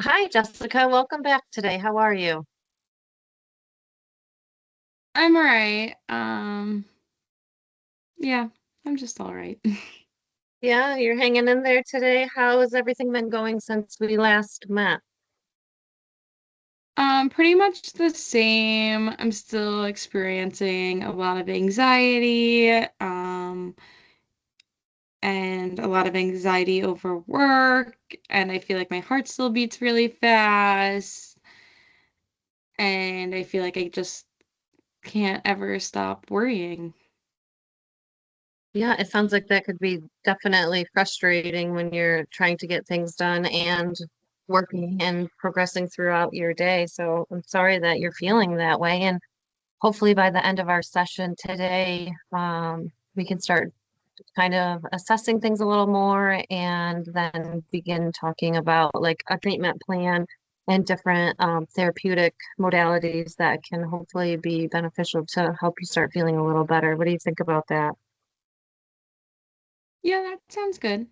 Hi, Jessica. Welcome back today. How are you? I'm all right. Yeah, I'm just all right. Yeah, you're hanging in there today. How has everything been going since we last met? Pretty much the same. I'm still experiencing a lot of anxiety, and a lot of anxiety over work, and I feel like my heart still beats really fast, and I feel like I just can't ever stop worrying. Yeah, it sounds like that could be definitely frustrating when you're trying to get things done and working and progressing throughout your day. So I'm sorry that you're feeling that way. And hopefully by the end of our session today, we can start kind of assessing things a little more and then begin talking about like a treatment plan and different therapeutic modalities that can hopefully be beneficial to help you start feeling a little better. What do you think about that? Yeah, that sounds good.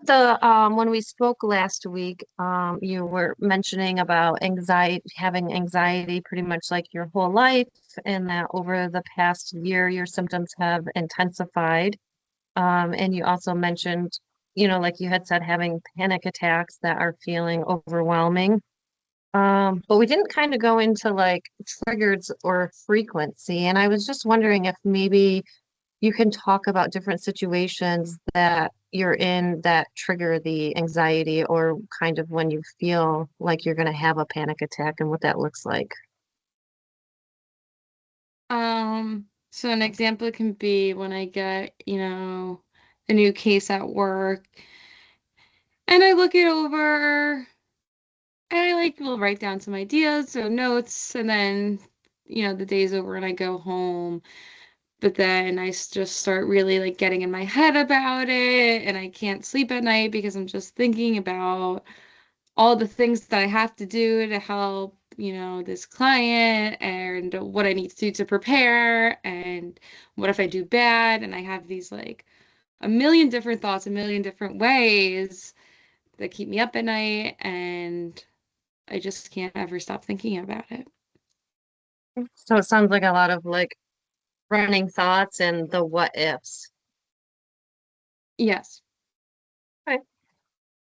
When we spoke last week, you were mentioning about anxiety, having anxiety pretty much like your whole life, and that over the past year, your symptoms have intensified. And you also mentioned, like you had said, having panic attacks that are feeling overwhelming. But we didn't kind of go into like triggers or frequency. And I was just wondering if maybe you can talk about different situations that you're in that trigger the anxiety or kind of when you feel like you're going to have a panic attack and what that looks like. So an example can be when I get, a new case at work and I look it over and I will write down some ideas or notes and then, the day's over and I go home. But then just start really getting in my head about it and I can't sleep at night because I'm just thinking about all the things that I have to do to help, this client and what I need to do to prepare and what if I do bad and I have these a million different thoughts, a million different ways that keep me up at night and I just can't ever stop thinking about it. So it sounds like a lot of like running thoughts and the what ifs. Yes. Okay.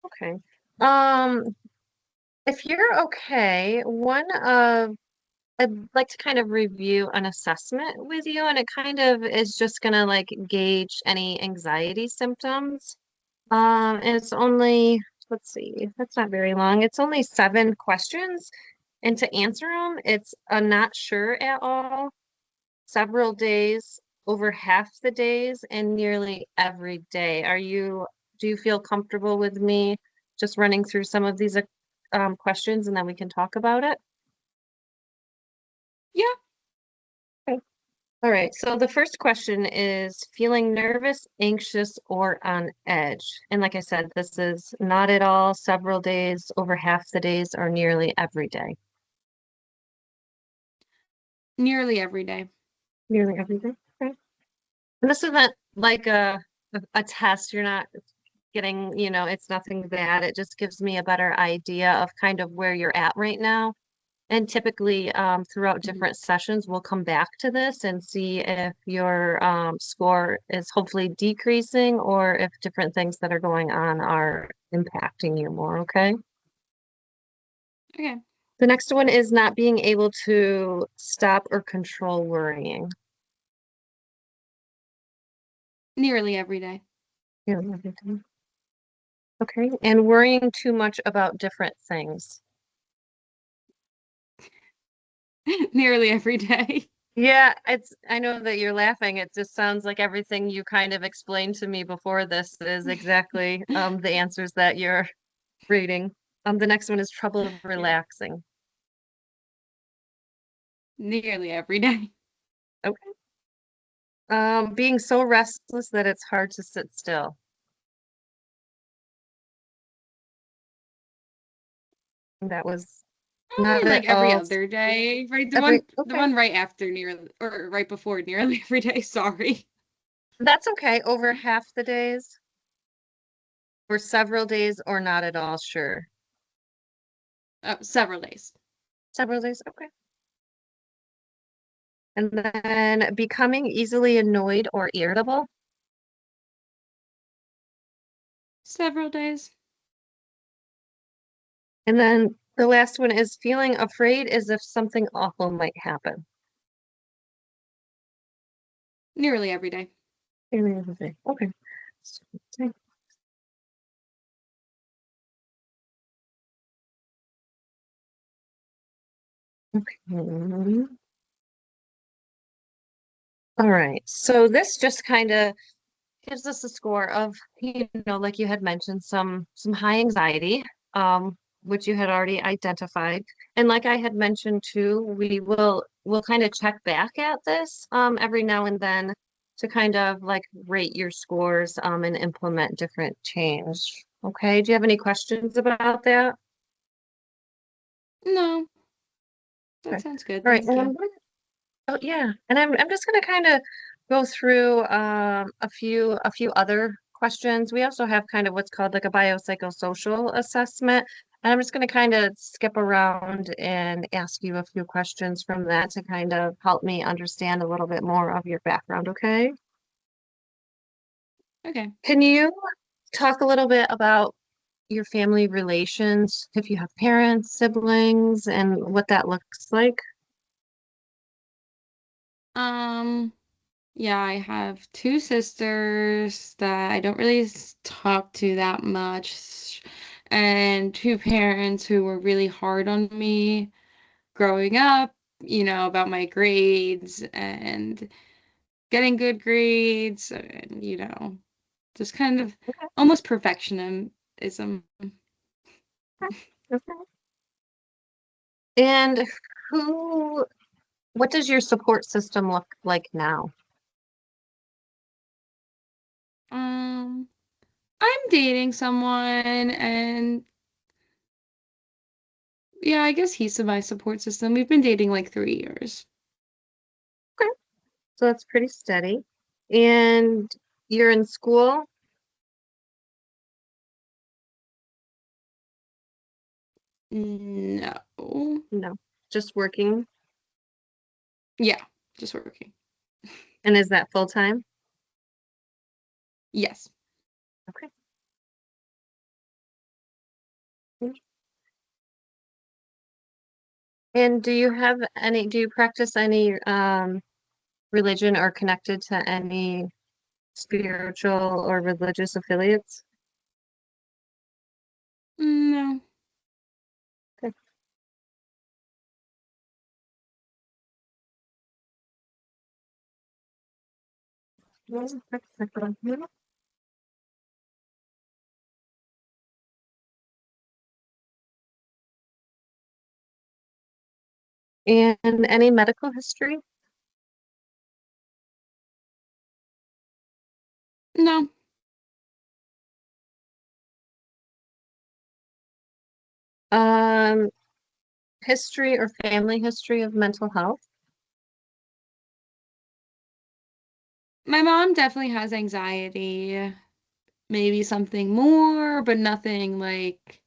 Okay. Um, if you're okay, I'd like to kind of review an assessment with you, and it kind of is just gonna like gauge any anxiety symptoms. And it's only, let's see, that's not very long. It's only 7 questions, and to answer them, it's a not sure at all, several days, over half the days, and nearly every day. Do you feel comfortable with me just running through some of these questions and then we can talk about it? Yeah. Okay. All right. So the first question is feeling nervous, anxious, or on edge. And like I said, this is not at all, several days, over half the days, or nearly every day. Nearly every day. Nearly every day. Okay. And this isn't like a test. You're not getting, it's nothing bad. It just gives me a better idea of kind of where you're at right now. And typically, throughout Mhm. different sessions, we'll come back to this and see if your score is hopefully decreasing or if different things that are going on are impacting you more, okay? Okay. The next one is not being able to stop or control worrying. Nearly every day. Yeah, everything. Okay, and worrying too much about different things. Nearly every day. Yeah, I know that you're laughing. It just sounds like everything you kind of explained to me before this is exactly the answers that you're reading. The next one is trouble Yeah. relaxing. Nearly every day. Okay. Being so restless that it's hard to sit still. That was not Probably at every all other day. Right, every, the okay. one right after nearly or right before nearly every day, sorry. That's okay. Over half the days For several days or not at all sure? Several days. Several days, okay. And then becoming easily annoyed or irritable. Several days. And then the last one is feeling afraid as if something awful might happen. Nearly every day. Okay. Okay. All right. So this just kind of gives us a score of, like you had mentioned, some high anxiety, which you had already identified. And like I had mentioned too, we'll kind of check back at this every now and then to kind of like rate your scores and implement different change. Okay. Do you have any questions about that? No, that Okay. sounds good. All right. Thank And you. oh yeah, and I'm just gonna kind of go through a few other questions. We also have kind of what's called like a biopsychosocial assessment, and I'm just gonna kind of skip around and ask you a few questions from that to kind of help me understand a little bit more of your background, okay? Okay. Can you talk a little bit about your family relations, if you have parents, siblings, and what that looks like? Um, yeah, I have two sisters that I don't really talk to that much, and two parents who were really hard on me growing up, about my grades and getting good grades and, just kind of almost perfectionism. Okay. And who what does your support system look like now? Um, I'm dating someone, and yeah, I guess he's my support system. We've been dating like 3 years. Okay, so that's pretty steady. And you're in school? No. No, just working. Yeah, just working. And is that full time? Yes. Okay. And do you practice any religion or connected to any spiritual or religious affiliates? No. Okay. And any medical history? No. Um, history or family history of mental health? My mom definitely has anxiety. Maybe something more, but nothing like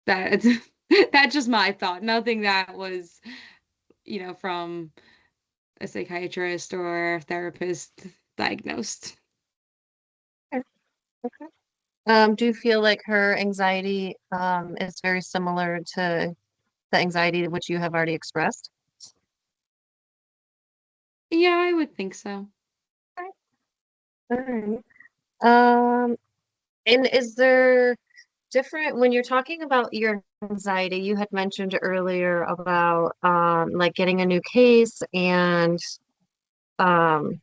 that. That's just my thought. Nothing that was, from a psychiatrist or therapist diagnosed. Okay. Okay. Do you feel like her anxiety is very similar to the anxiety which you have already expressed? Yeah, I would think so. All right. Um, and is there different when you're talking about your anxiety, you had mentioned earlier about like getting a new case and um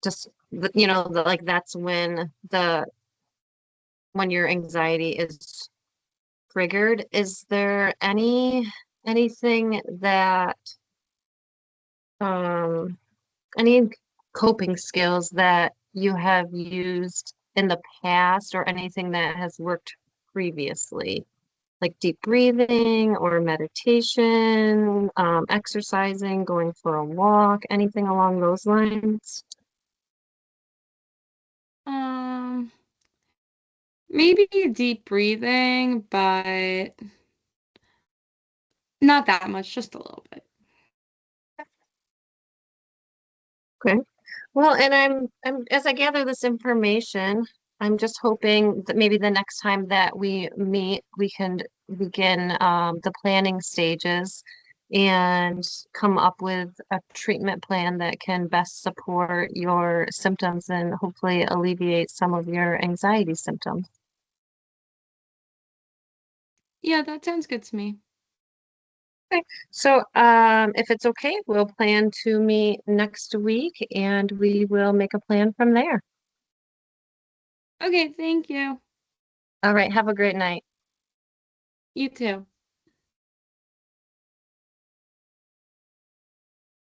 just like that's when your anxiety is triggered. Is there anything that um any coping skills that you have used in the past or anything that has worked previously, like deep breathing or meditation, exercising, going for a walk, anything along those lines? Um, maybe deep breathing, but not that much, just a little bit. Okay. Well, and I'm as I gather this information, I'm just hoping that maybe the next time that we meet, we can begin the planning stages and come up with a treatment plan that can best support your symptoms and hopefully alleviate some of your anxiety symptoms. Yeah, that sounds good to me. Okay. So, if it's okay, we'll plan to meet next week and we will make a plan from there. Okay, thank you. All right. Have a great night. You too.